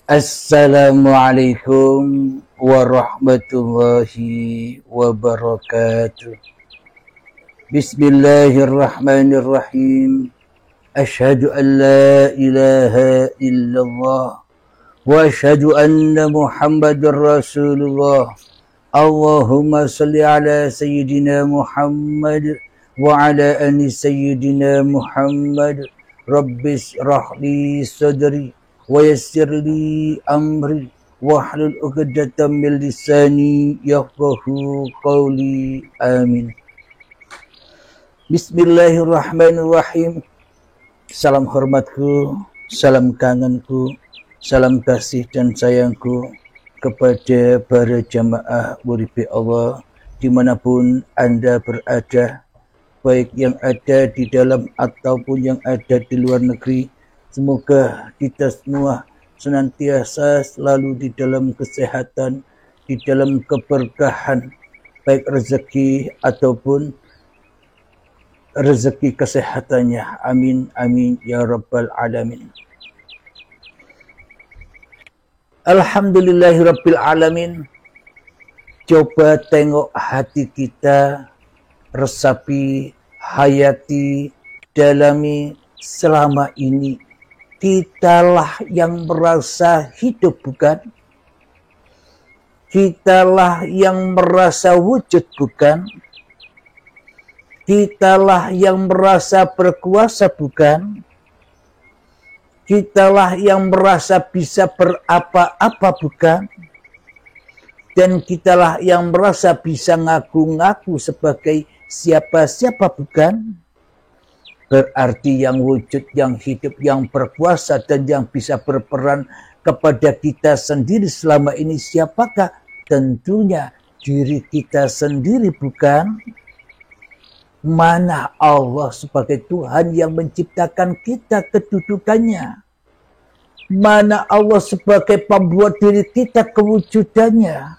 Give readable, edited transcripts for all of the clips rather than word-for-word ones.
Assalamualaikum warahmatullahi wabarakatuh. Bismillahirrahmanirrahim. Asyhadu an la ilaha illallah wa asyhadu anna Muhammadar Rasulullah. Allahumma salli ala sayyidina Muhammad wa ala ali sayyidina Muhammad. Rabbis rahli sadri wa yassir li amri wahlul 'uqdatam min lisani yafqahu qawli. Amin. Bismillahirrahmanirrahim. Salam hormatku, salam kangenku, salam kasih dan sayangku kepada para jamaah murid Allah dimanapun Anda berada, baik yang ada di dalam ataupun yang ada di luar negeri. Semoga kita semua senantiasa selalu di dalam kesehatan, di dalam keberkahan, baik rezeki ataupun rezeki kesehatannya. Amin, amin, ya rabbal alamin. Alhamdulillahirabbil alamin. Coba tengok hati kita, resapi, hayati, dalami selama ini. Kitalah yang merasa hidup, bukan? Kitalah yang merasa wujud, bukan? Kitalah yang merasa berkuasa, bukan? Kitalah yang merasa bisa berapa-apa, bukan? Dan kitalah yang merasa bisa ngaku-ngaku sebagai siapa-siapa, bukan? Berarti yang wujud, yang hidup, yang berkuasa, dan yang bisa berperan kepada kita sendiri selama ini siapakah? Tentunya diri kita sendiri, bukan? Mana Allah sebagai Tuhan yang menciptakan kita kedudukannya? Mana Allah sebagai pembuat diri kita kewujudannya?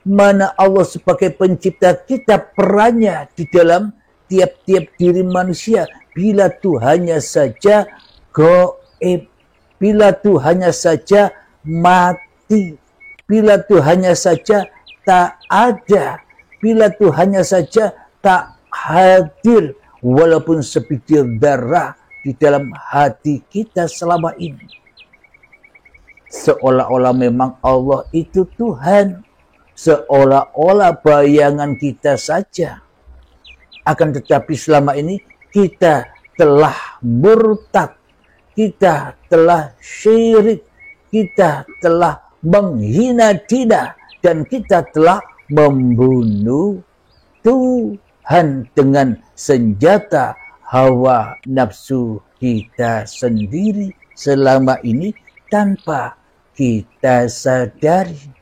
Mana Allah sebagai pencipta kita perannya di dalam tiap-tiap diri manusia? Bila Tuhannya saja gaib, bila Tuhannya saja mati, bila Tuhannya saja tak ada, bila Tuhannya saja tak hadir walaupun sebitir darah di dalam hati kita selama ini. Seolah-olah memang Allah itu Tuhan, seolah-olah bayangan kita saja. Akan tetapi selama ini kita telah murtad, kita telah syirik, kita telah menghina dina, dan kita telah membunuh Tuhan dengan senjata hawa nafsu kita sendiri selama ini tanpa kita sadari.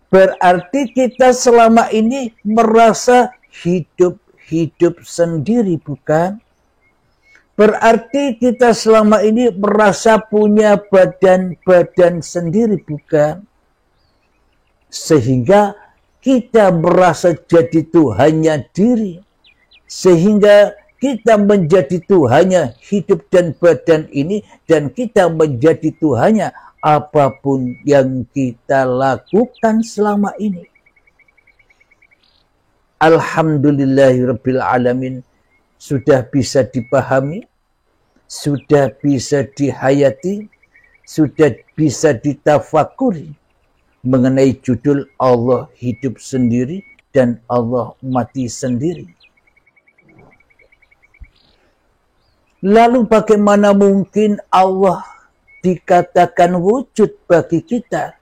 Berarti kita selama ini merasa hidup sendiri, bukan? Berarti kita selama ini merasa punya badan sendiri, bukan? Sehingga kita merasa jadi Tuhannya diri. Sehingga kita menjadi Tuhannya hidup dan badan ini, dan kita menjadi Tuhannya apapun yang kita lakukan selama ini. Alhamdulillahirabbil alamin, sudah bisa dipahami, sudah bisa dihayati, sudah bisa ditafakuri mengenai judul Allah hidup sendiri dan Allah mati sendiri. Lalu bagaimana mungkin Allah dikatakan wujud bagi kita?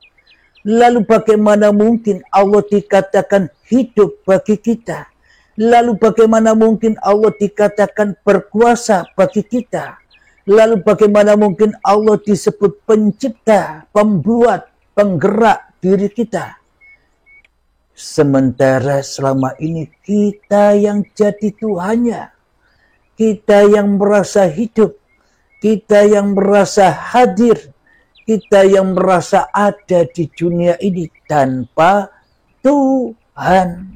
Lalu bagaimana mungkin Allah dikatakan hidup bagi kita? Lalu bagaimana mungkin Allah dikatakan berkuasa bagi kita? Lalu bagaimana mungkin Allah disebut pencipta, pembuat, penggerak diri kita? Sementara selama ini kita yang jadi Tuhannya, kita yang merasa hidup, kita yang merasa hadir, kita yang merasa ada di dunia ini tanpa Tuhan.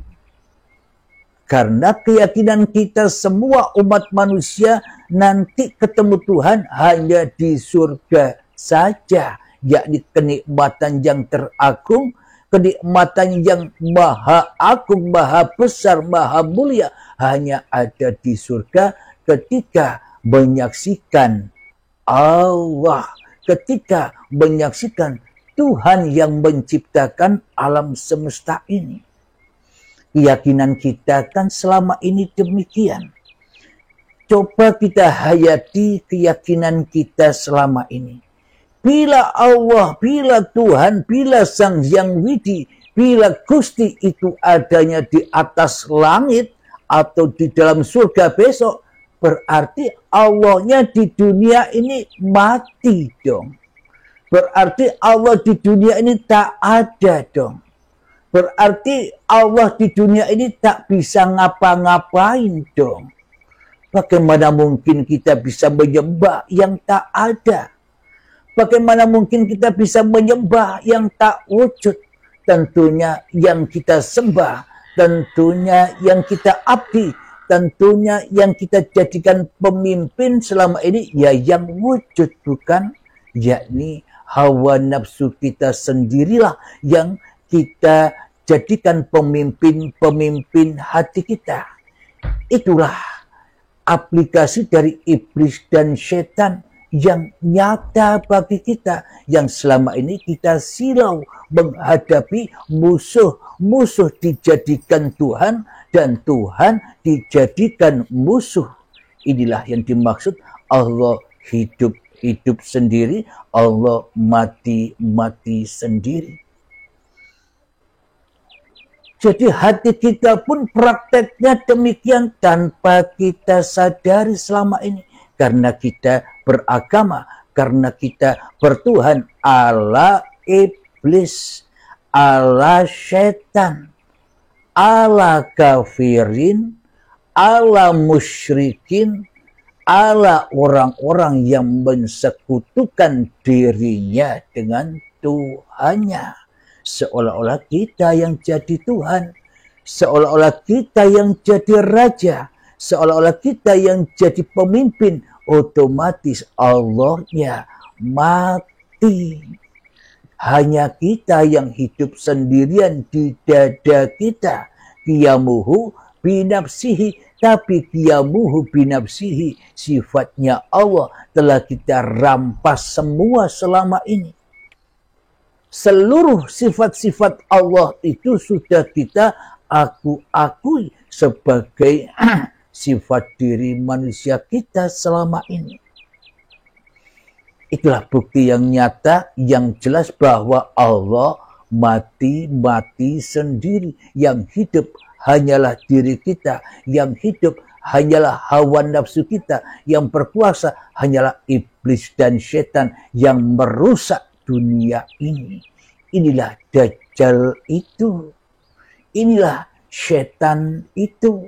Karena keyakinan kita semua umat manusia nanti ketemu Tuhan hanya di surga saja, yakni kenikmatan yang teragung, kenikmatan yang maha agung, maha besar, maha mulia, hanya ada di surga ketika menyaksikan Allah, ketika menyaksikan Tuhan yang menciptakan alam semesta ini. Keyakinan kita kan selama ini demikian. Coba kita hayati keyakinan kita selama ini. Bila Allah, bila Tuhan, bila Sang Hyang Widi, bila Gusti itu adanya di atas langit atau di dalam surga besok, berarti Allahnya di dunia ini mati dong. Berarti Allah di dunia ini tak ada dong. Berarti Allah di dunia ini tak bisa ngapa-ngapain dong. Bagaimana mungkin kita bisa menyembah yang tak ada? Bagaimana mungkin kita bisa menyembah yang tak wujud? Tentunya yang kita sembah, tentunya yang kita abdi, tentunya yang kita jadikan pemimpin selama ini ya yang wujud, bukan? Yakni hawa nafsu kita sendirilah yang kita jadikan pemimpin hati kita. Itulah aplikasi dari iblis dan setan yang nyata bagi kita, yang selama ini kita silau menghadapi musuh dijadikan Tuhan dan Tuhan dijadikan musuh. Inilah yang dimaksud Allah hidup sendiri, Allah mati sendiri. Jadi hati kita pun prakteknya demikian tanpa kita sadari selama ini. Karena kita beragama, karena kita bertuhan ala iblis, ala setan, ala kafirin, ala musyrikin, ala orang-orang yang mensekutukan dirinya dengan Tuhannya. Seolah-olah kita yang jadi Tuhan, seolah-olah kita yang jadi raja, seolah-olah kita yang jadi pemimpin, otomatis Allahnya mati. Hanya kita yang hidup sendirian di dada kita. Qiyamuhu binafsihi, tapi qiyamuhu binafsihi, sifatnya Allah telah kita rampas semua selama ini. Seluruh sifat-sifat Allah itu sudah kita akui sebagai sifat diri manusia kita selama ini. Itulah bukti yang nyata, yang jelas bahwa Allah mati sendiri. Yang hidup hanyalah diri kita, yang hidup hanyalah hawa nafsu kita, yang berkuasa hanyalah iblis dan setan yang merusak dunia ini. Inilah Dajjal itu. Inilah setan itu.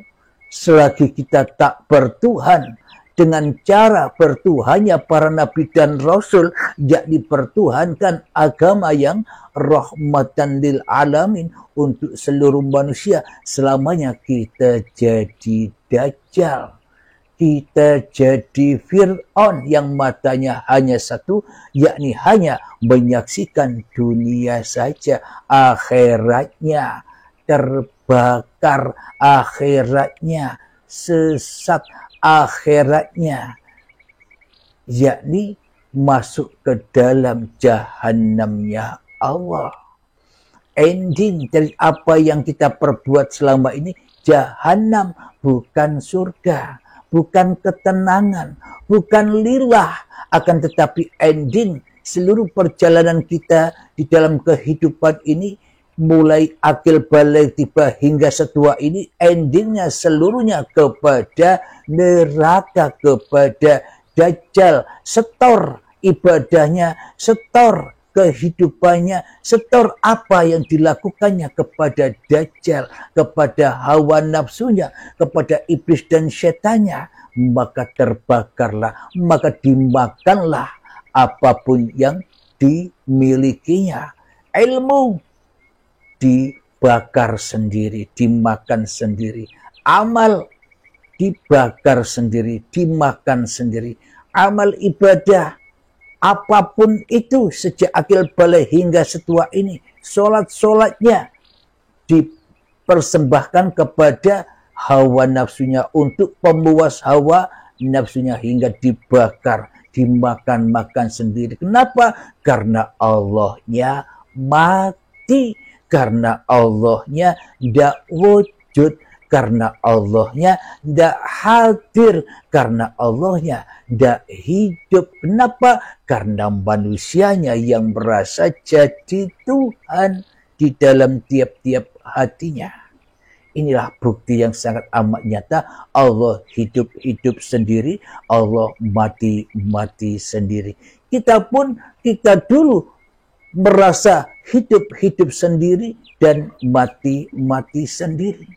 Selagi kita tak bertuhan dengan cara bertuhannya para nabi dan rasul, yakni bertuhankan agama yang rahmatan lil alamin untuk seluruh manusia, selamanya kita jadi Dajjal. Kita jadi Fir'aun yang matanya hanya satu, yakni hanya menyaksikan dunia saja. Akhiratnya terbakar, akhiratnya sesat, akhiratnya yakni masuk ke dalam jahanamnya Allah. Ending dari apa yang kita perbuat selama ini jahanam, bukan surga, bukan ketenangan, bukan lilah, akan tetapi ending seluruh perjalanan kita di dalam kehidupan ini, mulai akil balik tiba hingga setua ini, endingnya seluruhnya kepada neraka, kepada Dajjal. Setor ibadahnya, setor kehidupannya, setor apa yang dilakukannya kepada Dajjal, kepada hawa nafsunya, kepada iblis dan setannya, maka terbakarlah, maka dimakanlah apapun yang dimilikinya. Ilmu dibakar sendiri, dimakan sendiri. Amal dibakar sendiri, dimakan sendiri. Amal ibadah apapun itu sejak akil balik hingga setua ini, sholat-sholatnya dipersembahkan kepada hawa nafsunya untuk pemuas hawa nafsunya hingga dibakar, dimakan-makan sendiri. Kenapa? Karena Allahnya mati, karena Allahnya tidak wujud, karena Allahnya tidak hadir, karena Allahnya tidak hidup. Kenapa? Karena manusianya yang merasa jadi Tuhan di dalam tiap-tiap hatinya. Inilah bukti yang sangat amat nyata. Allah hidup-hidup sendiri, Allah mati-mati sendiri. Kita dulu merasa hidup-hidup sendiri dan mati-mati sendiri.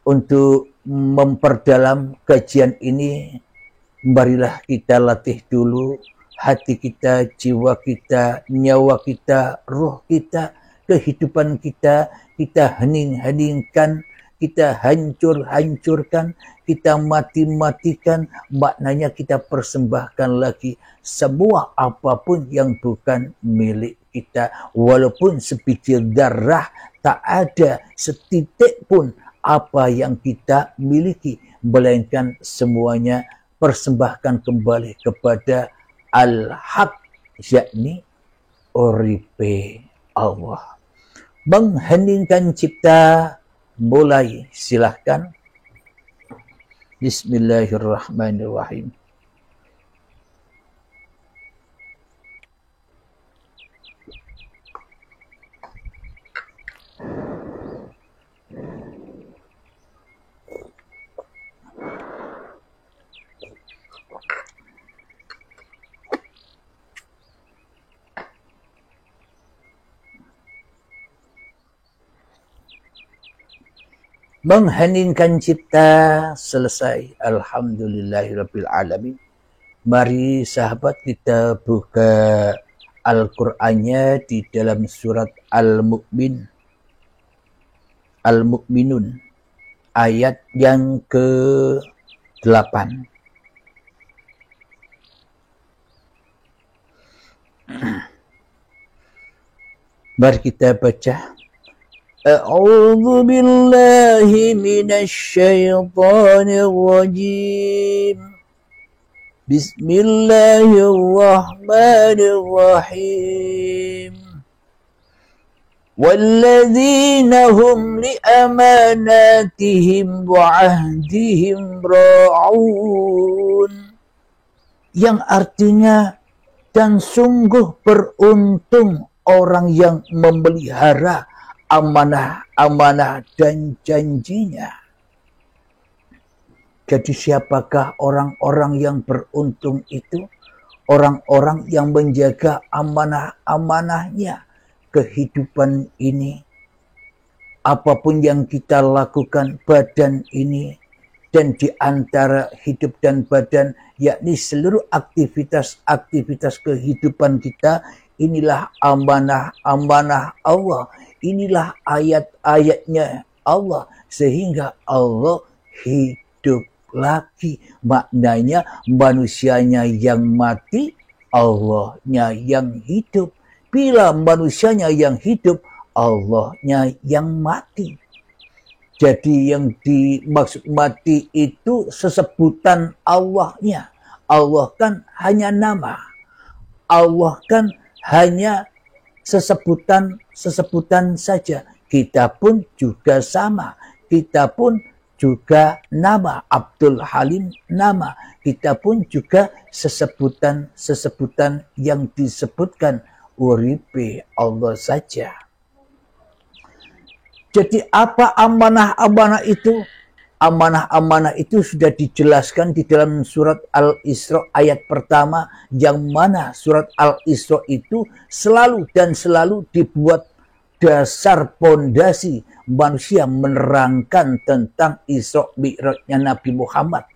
Untuk memperdalam kajian ini, marilah kita latih dulu hati kita, jiwa kita, nyawa kita, roh kita, kehidupan kita, kita hening-heningkan, kita hancur-hancurkan, kita mati-matikan, maknanya kita persembahkan lagi semua apapun yang bukan milik kita. Walaupun sebiji darah, tak ada setitik pun apa yang kita miliki, melainkan semuanya persembahkan kembali kepada Al-Haq, yakni Uripe Allah. Mengheningkan cipta, mulai, silahkan. Bismillahirrahmanirrahim. Mengheningkan cipta selesai. Alhamdulillahirabbil alamin. Mari sahabat kita buka Al-Qur'annya di dalam surat Al-Mu'minun ayat yang ke-8. Mari kita baca. A'udzu billahi minasy syaithanir rajim. Bismillahirrahmanirrahim. Walladzina hum li amanatihim wa 'ahdihim ra'un. Yang artinya, dan sungguh beruntung orang yang memelihara amanah-amanah dan janjinya. Jadi siapakah orang-orang yang beruntung itu? Orang-orang yang menjaga amanah-amanahnya. Kehidupan ini, apapun yang kita lakukan, badan ini, dan di antara hidup dan badan, yakni seluruh aktivitas-aktivitas kehidupan kita, inilah amanah-amanah Allah. Inilah ayat-ayatnya Allah, sehingga Allah hidup lagi. Maknanya manusianya yang mati, Allahnya yang hidup. Bila manusianya yang hidup, Allahnya yang mati. Jadi yang dimaksud mati itu sesebutan Allahnya. Allah kan hanya nama. Allah kan hanya sesebutan saja. Kita pun juga sama. Kita pun juga nama. Abdul Halim nama. Kita pun juga sesebutan yang disebutkan Uripe Allah saja. Jadi apa amanah-amanah itu? Amanah-amanah itu sudah dijelaskan di dalam surat Al-Isra ayat pertama, yang mana surat Al-Isra itu selalu dibuat dasar pondasi manusia menerangkan tentang Isra Mi'rajnya Nabi Muhammad.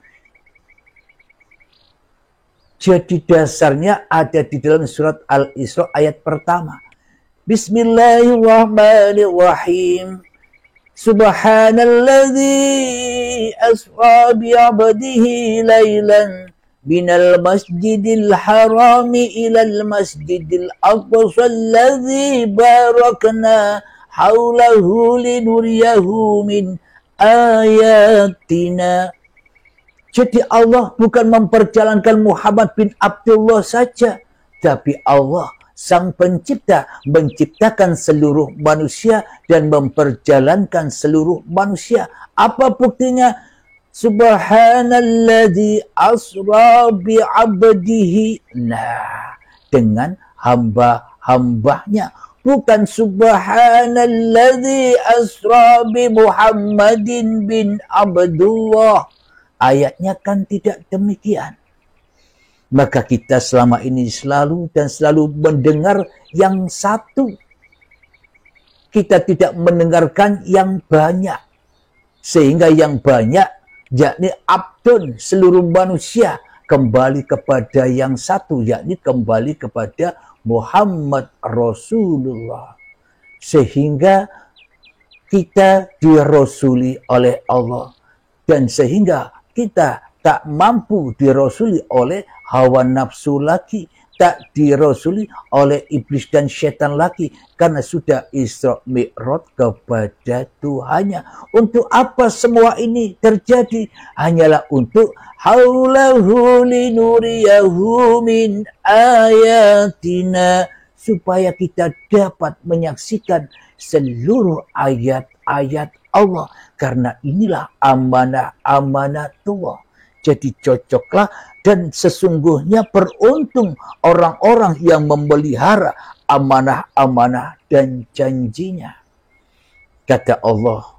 Jadi dasarnya ada di dalam surat Al-Isra ayat pertama. Bismillahirrahmanirrahim. Subhanalladzi asra bi'abdihi laylan minal masjidil harami ilal masjidil aqsa alladzi barakna haulahu linuriyahu min ayatina. Jadi Allah bukan memperjalankan Muhammad bin Abdullah saja, tapi Allah Sang Pencipta menciptakan seluruh manusia dan memperjalankan seluruh manusia. Apa buktinya? Subhanalladzi asra bi'abdihi. Nah, dengan hamba-hambanya. Bukan subhanalladzi asra bi Muhammadin bin Abdullah. Ayatnya kan tidak demikian. Maka kita selama ini selalu mendengar yang satu. Kita tidak mendengarkan yang banyak. Sehingga yang banyak, yakni abdun, seluruh manusia, kembali kepada yang satu, yakni kembali kepada Muhammad Rasulullah. Sehingga kita dirasuli oleh Allah. Dan sehingga kita tak mampu dirasuli oleh hawa nafsu lagi, tak dirasuli oleh iblis dan syaitan lagi, karena sudah Isra Mi'raj kepada Tuhannya. Untuk apa semua ini terjadi? Hanyalah untuk haulahu linuriyahu min ayatina, supaya kita dapat menyaksikan seluruh ayat-ayat Allah. Karena inilah amanah-amanah Tuhan. Jadi cocoklah dan sesungguhnya beruntung orang-orang yang memelihara amanah-amanah dan janjinya. Kata Allah,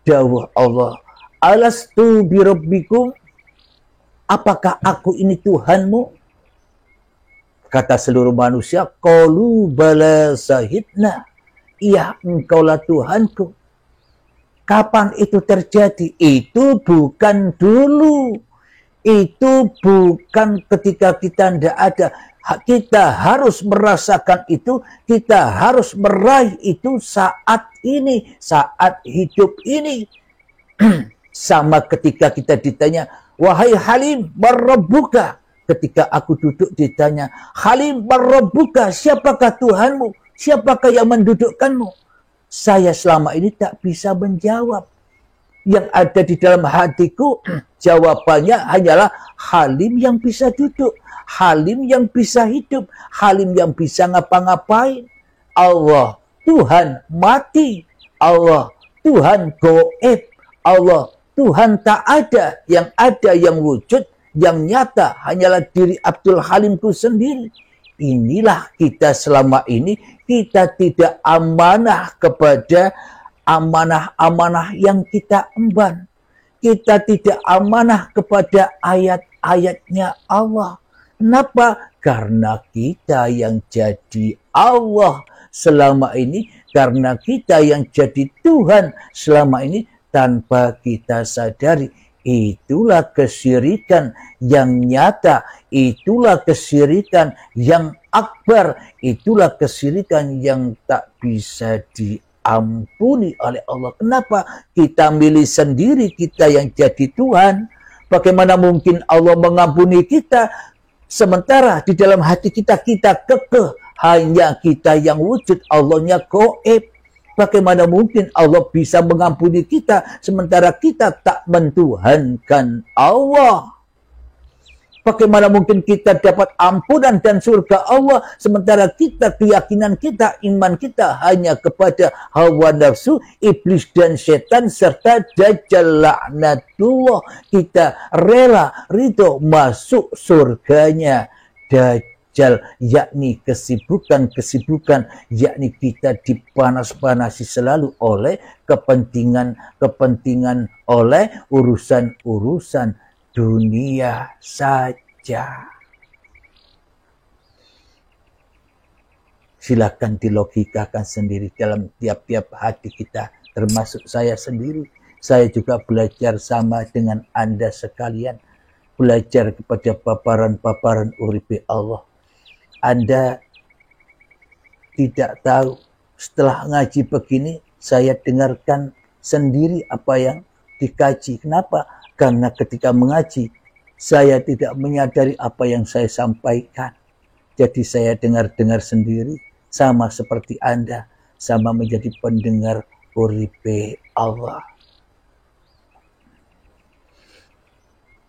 dawuh Allah, alastu birabbikum, apakah aku ini Tuhanmu? Kata seluruh manusia, qalu bala sahidna, iya engkaulah Tuhanku. Kapan itu terjadi? Itu bukan dulu. Itu bukan ketika kita tidak ada. Kita harus merasakan itu. Kita harus meraih itu saat ini. Saat hidup ini. Sama ketika kita ditanya, wahai Halim, marrabbuka. Ketika aku duduk ditanya, Halim, marrabbuka, siapakah Tuhanmu? Siapakah yang mendudukkanmu? Saya selama ini tak bisa menjawab. Yang ada di dalam hatiku, jawabannya hanyalah Halim yang bisa duduk, Halim yang bisa hidup, Halim yang bisa ngapa-ngapain. Allah, Tuhan mati. Allah, Tuhan goib. Allah, Tuhan tak ada. Yang ada, yang wujud, yang nyata hanyalah diri Abdul Halimku sendiri. Inilah kita selama ini, kita tidak amanah kepada amanah-amanah yang kita emban. Kita tidak amanah kepada ayat-ayatnya Allah. Kenapa? Karena kita yang jadi Allah selama ini, karena kita yang jadi Tuhan selama ini tanpa kita sadari. Itulah kesyirikan yang nyata, itulah kesyirikan yang akbar, itulah kesyirikan yang tak bisa diampuni oleh Allah. Kenapa? Kita milih sendiri, kita yang jadi Tuhan. Bagaimana mungkin Allah mengampuni kita, sementara di dalam hati kita, kita kekeh, hanya kita yang wujud, Allahnya goib. Bagaimana mungkin Allah bisa mengampuni kita sementara kita tak mentuhankan Allah? Bagaimana mungkin kita dapat ampunan dan surga Allah sementara kita, keyakinan kita, iman kita hanya kepada hawa nafsu, iblis dan setan serta dajjal laknatullah. Kita rela ridho masuk surganya Dajjal, yakni kesibukan-kesibukan, yakni kita dipanas-panasi selalu oleh kepentingan-kepentingan, oleh urusan-urusan dunia saja. Silakan dilogikakan sendiri dalam tiap-tiap hati kita, termasuk saya sendiri. Saya juga belajar sama dengan Anda sekalian, belajar kepada paparan-paparan uripi Allah. Anda tidak tahu, setelah ngaji begini, saya dengarkan sendiri apa yang dikaji. Kenapa? Karena ketika mengaji, saya tidak menyadari apa yang saya sampaikan. Jadi saya dengar-dengar sendiri, sama seperti Anda, sama menjadi pendengar uripe Allah.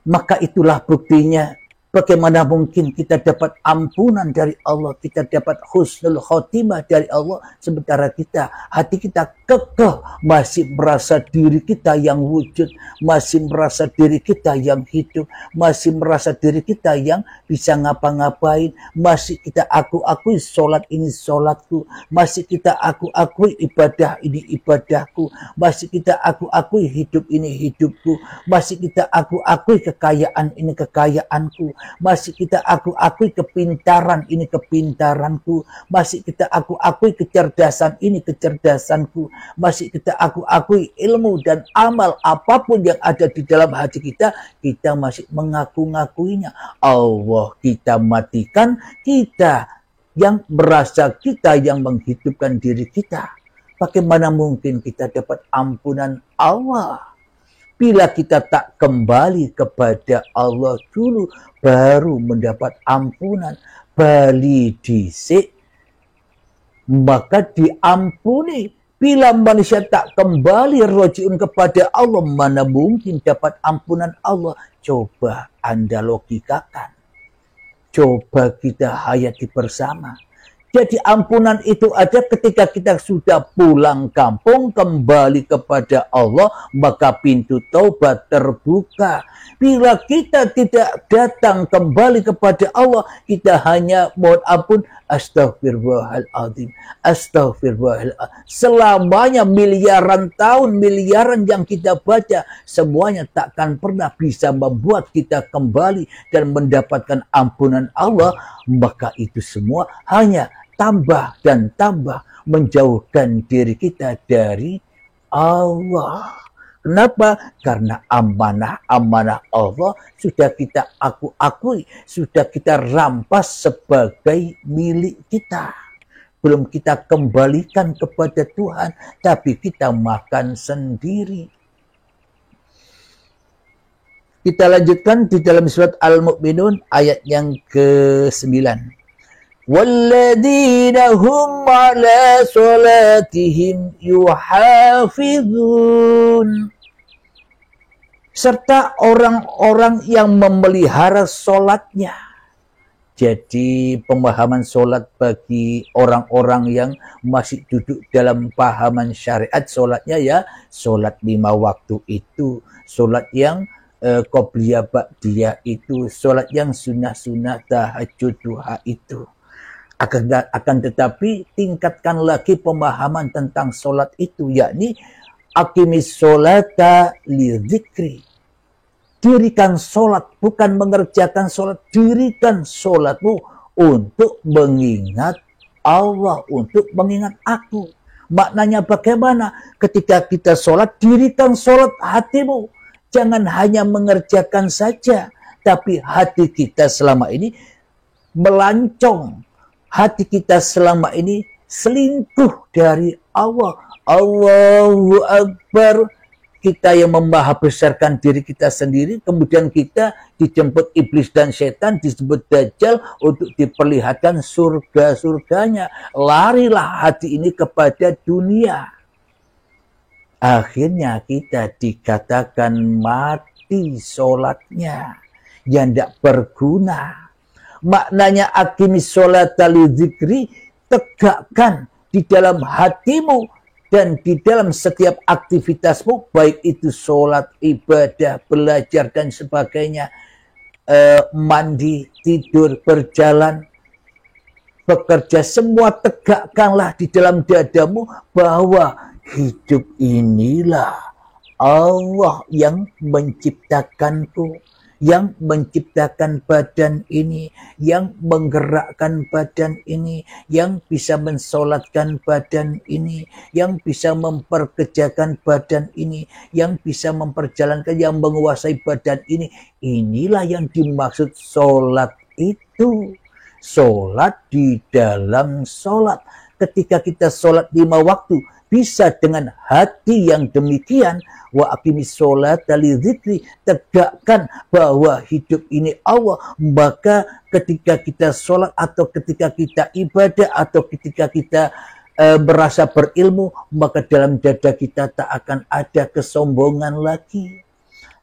Maka itulah buktinya, bagaimana mungkin kita dapat ampunan dari Allah, kita dapat husnul khotimah dari Allah, sementara hati kita kekeh, masih merasa diri kita yang wujud, masih merasa diri kita yang hidup, masih merasa diri kita yang bisa ngapa-ngapain, masih kita akui sholat ini sholatku, masih kita akui ibadah ini ibadahku, masih kita akui hidup ini hidupku, masih kita akui kekayaan ini kekayaanku, masih kita akui kepintaran ini kepintaranku, masih kita akui kecerdasan ini kecerdasanku, masih kita akui ilmu dan amal apapun yang ada di dalam hati kita masih mengaku-ngakuinya. Allah kita matikan, kita yang merasa kita yang menghidupkan diri kita. Bagaimana mungkin kita dapat ampunan Allah? Bila kita tak kembali kepada Allah dulu, baru mendapat ampunan. Bali dhisik, maka diampuni. Bila manusia tak kembali rojiun kepada Allah, mana mungkin dapat ampunan Allah? Coba Anda logikakan. Coba kita hayati bersama. Jadi ampunan itu ada ketika kita sudah pulang kampung, kembali kepada Allah, maka pintu taubat terbuka. Bila kita tidak datang kembali kepada Allah, kita hanya mohon ampun, astagfirullahaladzim, astagfirullahaladzim. Selamanya miliaran tahun, miliaran yang kita baca, semuanya takkan pernah bisa membuat kita kembali dan mendapatkan ampunan Allah. Maka itu semua hanya tambah dan tambah menjauhkan diri kita dari Allah. Kenapa? Karena amanah Allah sudah kita akui, sudah kita rampas sebagai milik kita. Belum kita kembalikan kepada Tuhan, tapi kita makan sendiri. Kita lanjutkan di dalam surat Al-Mu'minun ayat yang ke-9. وَالَّذِينَ هُمْ عَلَى صَلَاتِهِمْ يُحَافِظُونَ. Serta orang-orang yang memelihara sholatnya. Jadi pemahaman sholat bagi orang-orang yang masih duduk dalam pahaman syariat sholatnya ya, sholat 5 waktu itu, sholat yang qobliyah ba'diyah itu, sholat yang sunnah-sunnah tahajud duha itu. Akan tetapi tingkatkan lagi pemahaman tentang sholat itu, yakni aqimis sholata lidzikri. Dirikan sholat, bukan mengerjakan sholat, dirikan sholatmu untuk mengingat Allah, untuk mengingat aku. Maknanya bagaimana? Ketika kita sholat, dirikan sholat hatimu. Jangan hanya mengerjakan saja, tapi hati kita selama ini melancong. Hati kita selama ini selingkuh dari Allah. Allahu Akbar. Kita yang membesarkan diri kita sendiri, kemudian kita dijemput iblis dan setan, disebut Dajjal untuk diperlihatkan surga-surganya. Larilah hati ini kepada dunia. Akhirnya kita dikatakan mati sholatnya, yang tidak berguna. Maknanya aqimis sholata lidzikri, tegakkan di dalam hatimu dan di dalam setiap aktivitasmu, baik itu sholat, ibadah, belajar dan sebagainya, mandi, tidur, berjalan, bekerja, semua tegakkanlah di dalam dadamu bahwa hidup inilah Allah yang menciptakanku, yang menciptakan badan ini, yang menggerakkan badan ini, yang bisa mensolatkan badan ini, yang bisa memperkerjakan badan ini, yang bisa memperjalankan, yang menguasai badan ini. Inilah yang dimaksud solat itu. Solat di dalam solat. Ketika kita solat 5 waktu, bisa dengan hati yang demikian, wa aqimis sholata li dzikri, tegakkan bahwa hidup ini Allah, maka ketika kita sholat atau ketika kita ibadah atau ketika kita merasa berilmu, maka dalam dada kita tak akan ada kesombongan lagi,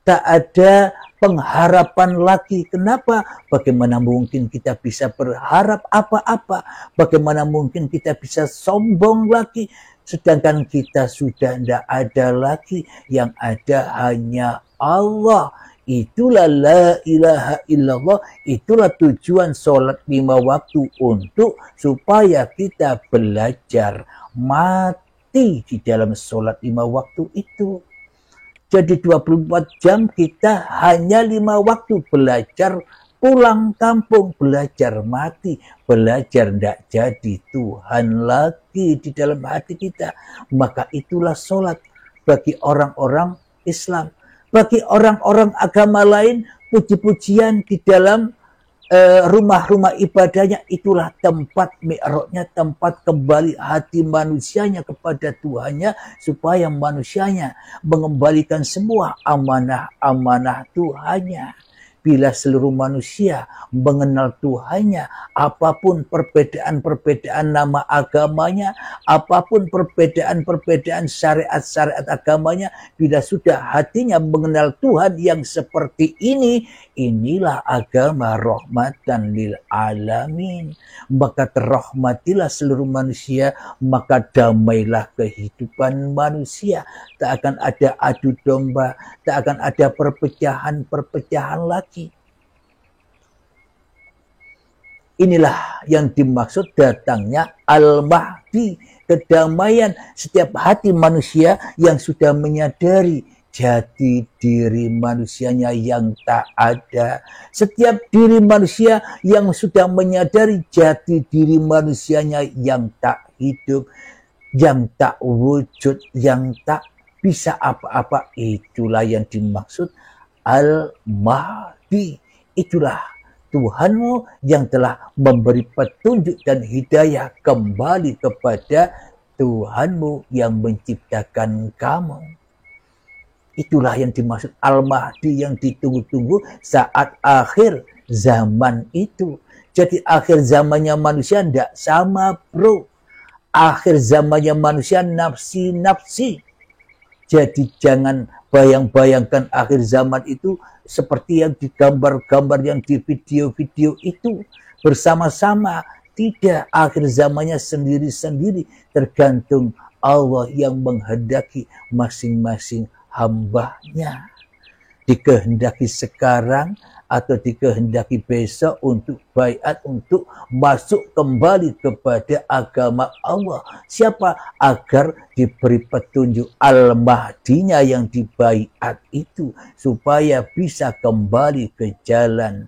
tak ada pengharapan lagi. Kenapa? Bagaimana mungkin kita bisa berharap apa-apa? Bagaimana mungkin kita bisa sombong lagi? Sedangkan kita sudah tidak ada lagi. Yang ada hanya Allah. Itulah la ilaha illallah. Itulah tujuan sholat 5 waktu, untuk supaya kita belajar mati di dalam sholat 5 waktu itu. Jadi 24 jam kita hanya 5 waktu belajar, pulang kampung, belajar mati, belajar tidak jadi Tuhan lagi di dalam hati kita. Maka itulah sholat bagi orang-orang Islam. Bagi orang-orang agama lain, puji-pujian di dalam rumah-rumah ibadahnya, itulah tempat mi'rajnya, tempat kembali hati manusianya kepada Tuhannya, supaya manusianya mengembalikan semua amanah-amanah Tuhannya. Bila seluruh manusia mengenal Tuhannya, apapun perbedaan-perbedaan nama agamanya, apapun perbedaan-perbedaan syariat-syariat agamanya, bila sudah hatinya mengenal Tuhan yang seperti ini, inilah agama rahmatan lil alamin. Maka terrahmatilah seluruh manusia, maka damailah kehidupan manusia. Tak akan ada adu domba, tak akan ada perpecahan-perpecahan lagi. Inilah yang dimaksud datangnya Al-Mahdi, kedamaian setiap hati manusia yang sudah menyadari jati diri manusianya yang tak ada. Setiap diri manusia yang sudah menyadari jati diri manusianya yang tak hidup, yang tak wujud, yang tak bisa apa-apa. Itulah yang dimaksud Al-Mahdi. Itulah Tuhanmu yang telah memberi petunjuk dan hidayah kembali kepada Tuhanmu yang menciptakan kamu. Itulah yang dimaksud Al-Mahdi yang ditunggu-tunggu saat akhir zaman itu. Jadi akhir zamannya manusia tidak sama, bro. Akhir zamannya manusia nafsi-nafsi. Jadi jangan bayang-bayangkan akhir zaman itu seperti yang di gambar-gambar, yang di video-video itu bersama-sama. Tidak, akhir zamannya sendiri-sendiri, tergantung Allah yang menghendaki masing-masing hambanya. Dikehendaki sekarang atau dikehendaki besok untuk baiat, untuk masuk kembali kepada agama Allah. Siapa? Agar diberi petunjuk Al-Mahdinya yang dibaiat itu, supaya bisa kembali ke jalan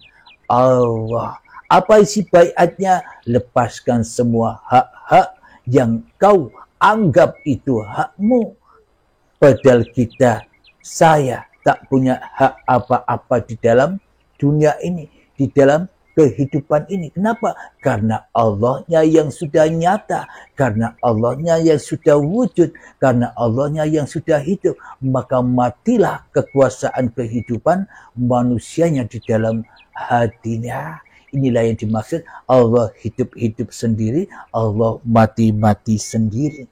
Allah. Apa isi baiatnya? Lepaskan semua hak-hak yang kau anggap itu hakmu. Padahal saya tak punya hak apa-apa di dalam dunia ini, di dalam kehidupan ini. Kenapa? Karena Allahnya yang sudah nyata, karena Allahnya yang sudah wujud, karena Allahnya yang sudah hidup. Maka matilah kekuasaan kehidupan manusianya di dalam hatinya. Inilah yang dimaksud Allah hidup-hidup sendiri, Allah mati-mati sendiri.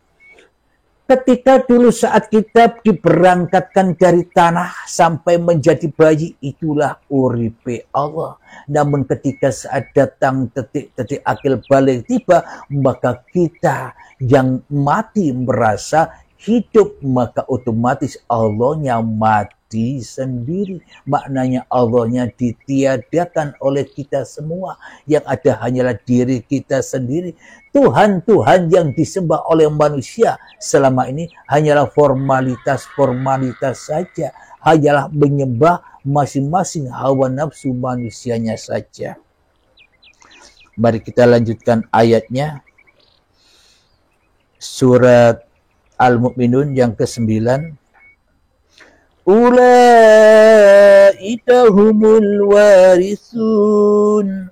Ketika dulu saat kita diberangkatkan dari tanah sampai menjadi bayi, itulah uripe Allah. Namun ketika saat datang detik-detik akil balik tiba, maka kita yang mati merasa hidup, maka otomatis Allahnya mati sendiri. Maknanya Allahnya ditiadakan oleh kita semua. Yang ada hanyalah diri kita sendiri. Tuhan-Tuhan yang disembah oleh manusia selama ini hanyalah formalitas-formalitas saja. Hanyalah menyembah masing-masing hawa nafsu manusianya saja. Mari kita lanjutkan ayatnya. Surat Al-Mu'minun yang ke-9. Ulaika humul warisun.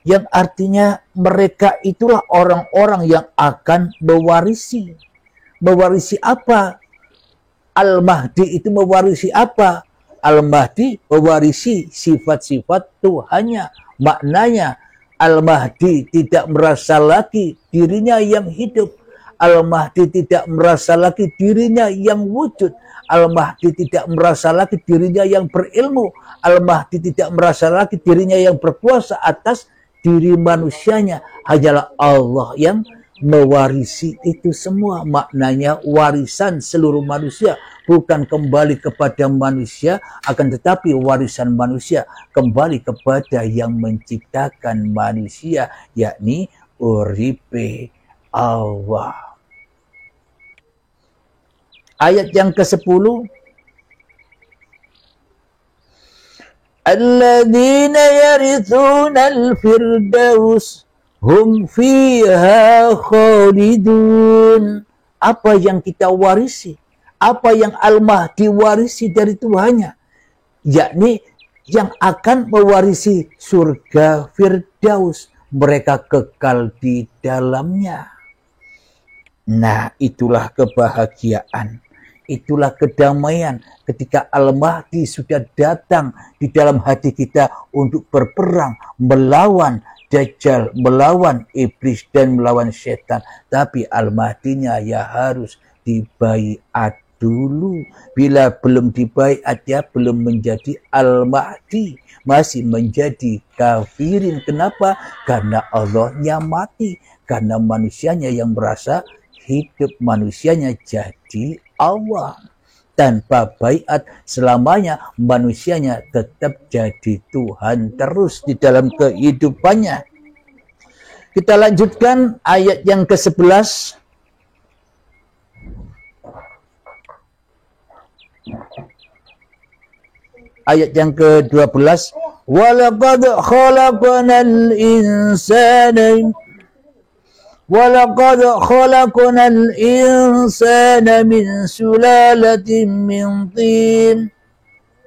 Yang artinya mereka itulah orang-orang yang akan mewarisi. Mewarisi apa? Al-Mahdi itu mewarisi apa? Al-Mahdi mewarisi sifat-sifat Tuhannya. Maknanya, Al-Mahdi tidak merasa lagi dirinya yang hidup. Al-Mahdi tidak merasa lagi dirinya yang wujud. Al-Mahdi tidak merasa lagi dirinya yang berilmu. Al-Mahdi tidak merasa lagi dirinya yang berkuasa atas diri manusianya. Hanyalah Allah yang mewarisi itu semua. Maknanya warisan seluruh manusia. Bukan kembali kepada manusia, akan tetapi warisan manusia kembali kepada yang menciptakan manusia, yakni uripe Allah. Ayat yang ke-10. Alladzina yarithuna al-firdaus hum fiha khalidun. Apa yang kita warisi? Apa yang Al-Mahdi warisi dari Tuhannya? Yakni yang akan mewarisi surga Firdaus. Mereka kekal di dalamnya. Nah, itulah kebahagiaan. Itulah kedamaian ketika Al-Mahdi sudah datang di dalam hati kita untuk berperang, melawan Dajjal, melawan iblis dan melawan setan. Tapi Al-Mahdinya ya harus dibaiat dulu. Bila belum dibaiat, dia belum menjadi Al-Mahdi, masih menjadi kafirin. Kenapa? Karena Allahnya mati, karena manusianya yang merasa hidup, manusianya jadi Allah. Tanpa baiat selamanya manusianya tetap jadi Tuhan terus di dalam kehidupannya. Kita lanjutkan ayat yang ke-11. Ayat yang ke-12. Walaqad khalaqnal insana min sulalatin min tin.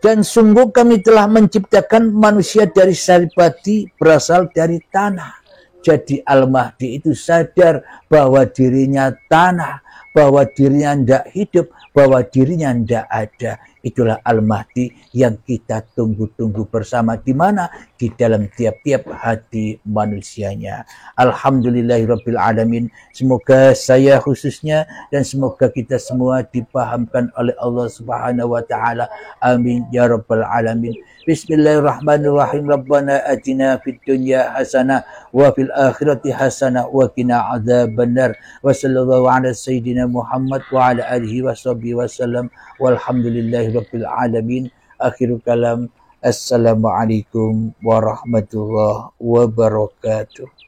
Dan sungguh kami telah menciptakan manusia dari saripati berasal dari tanah. Jadi Al-Mahdi itu sadar bahwa dirinya tanah, bahwa dirinya tidak hidup, bahwa dirinya tidak ada. Itulah Al-Mahdi yang kita tunggu-tunggu bersama. Di mana? Di dalam tiap-tiap hati manusianya. Alhamdulillahirrabbilalamin. Semoga saya khususnya dan semoga kita semua dipahamkan oleh Allah Subhanahu wa ta'ala. Amin ya rabbal alamin. Bismillahirrahmanirrahim. Rabbana atina fid dunya hasanah wa fil akhirati hasanah wa qina adzabannar. Wa sallallahu ala sayyidina Muhammad wa ala alihi wa sahbihi wasallam. Walhamdulillahi rabbil alamin. Akhirul kalam. Assalamualaikum warahmatullahi wabarakatuh.